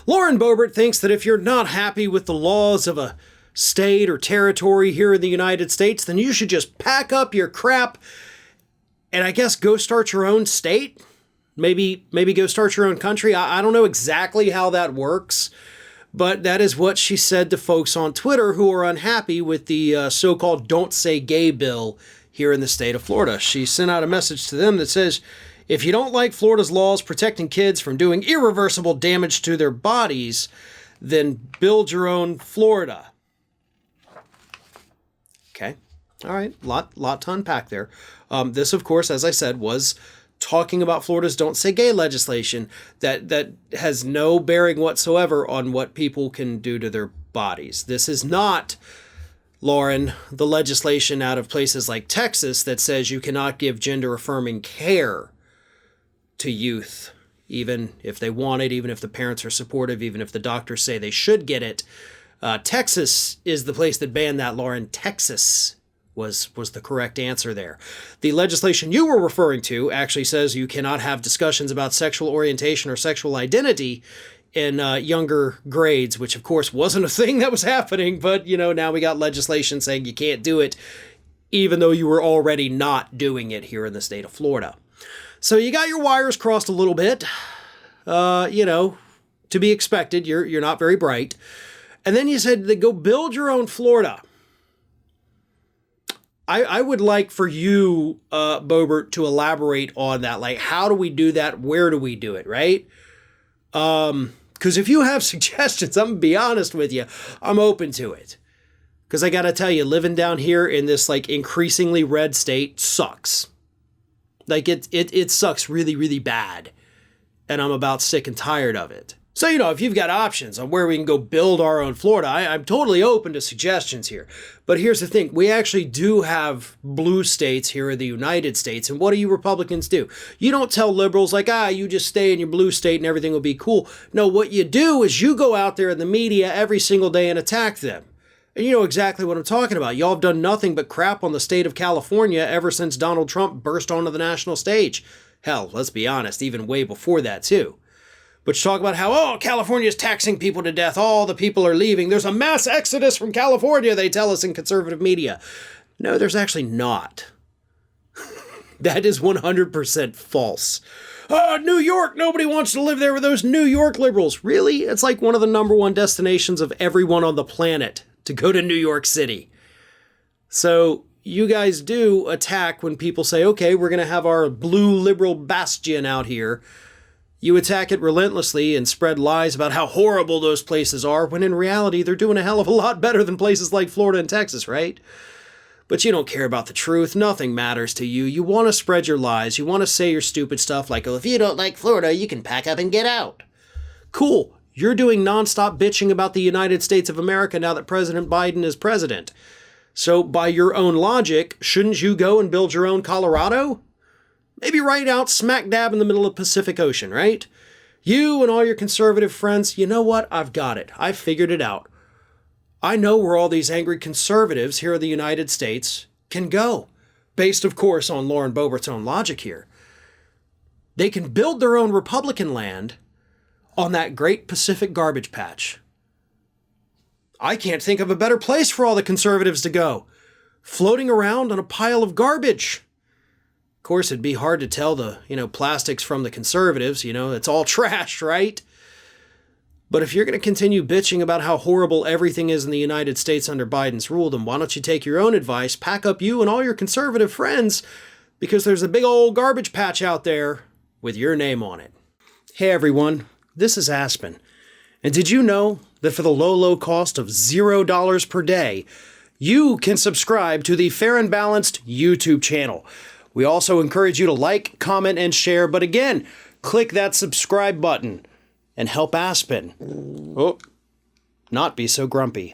Lauren Boebert thinks that if you're not happy with the laws of a state or territory here in the United States, then you should just pack up your crap and I guess go start your own state. Maybe go start your own country. I don't know exactly how that works, but that is what she said to folks on Twitter who are unhappy with the so-called Don't Say Gay bill here in the state of Florida. She sent out a message to them that says, if you don't like Florida's laws protecting kids from doing irreversible damage to their bodies, then build your own Florida. Okay. All right. Lot to unpack there. This, of course, as I said, was talking about Florida's Don't Say Gay legislation that has no bearing whatsoever on what people can do to their bodies. This is not, Lauren, the legislation out of places like Texas that says you cannot give gender-affirming care to youth, even if they want it, even if the parents are supportive, even if the doctors say they should get it. Texas is the place that banned that, Lauren. Texas was the correct answer there. The legislation you were referring to actually says you cannot have discussions about sexual orientation or sexual identity in younger grades, which of course wasn't a thing that was happening, but now we got legislation saying you can't do it, even though you were already not doing it here in the state of Florida. So you got your wires crossed a little bit, to be expected. You're not very bright. And then you said that go build your own Florida. I would like for you, Boebert, to elaborate on that. Like, how do we do that? Where do we do it, right? Because if you have suggestions, I'm going to be honest with you, I'm open to it. Because I got to tell you, living down here in this, like, increasingly red state sucks. Like, it sucks really, really bad. And I'm about sick and tired of it. So, if you've got options on where we can go build our own Florida, I'm totally open to suggestions here. But here's the thing. We actually do have blue states here in the United States. And what do you Republicans do? You don't tell liberals like, you just stay in your blue state and everything will be cool. No, what you do is you go out there in the media every single day and attack them. And you know exactly what I'm talking about. Y'all have done nothing but crap on the state of California ever since Donald Trump burst onto the national stage. Hell, let's be honest, even way before that too. But you talk about how, California's taxing people to death. All the people are leaving. There's a mass exodus from California, they tell us in conservative media. No, there's actually not. That is 100% false. New York, nobody wants to live there with those New York liberals. Really? It's like one of the number one destinations of everyone on the planet to go to New York City. So you guys do attack when people say, okay, we're going to have our blue liberal bastion out here. You attack it relentlessly and spread lies about how horrible those places are, when in reality, they're doing a hell of a lot better than places like Florida and Texas, right? But you don't care about the truth. Nothing matters to you. You want to spread your lies. You want to say your stupid stuff like, if you don't like Florida, you can pack up and get out. Cool. You're doing nonstop bitching about the United States of America now that President Biden is president. So by your own logic, shouldn't you go and build your own Colorado? Maybe right out smack dab in the middle of the Pacific Ocean, right? You and all your conservative friends, you know what? I've got it. I've figured it out. I know where all these angry conservatives here in the United States can go. Based, of course, on Lauren Boebert's own logic here. They can build their own Republican land on that great Pacific garbage patch. I can't think of a better place for all the conservatives to go. Floating around on a pile of garbage. Of course, it'd be hard to tell the, plastics from the conservatives. It's all trash, right? But if you're going to continue bitching about how horrible everything is in the United States under Biden's rule, then why don't you take your own advice, pack up you and all your conservative friends, because there's a big old garbage patch out there with your name on it. Hey everyone, this is Aspen. And did you know that for the low cost of $0 per day, you can subscribe to the Fair and Balanced YouTube channel? We also encourage you to like, comment, and share. But again, click that subscribe button and help Aspen not be so grumpy.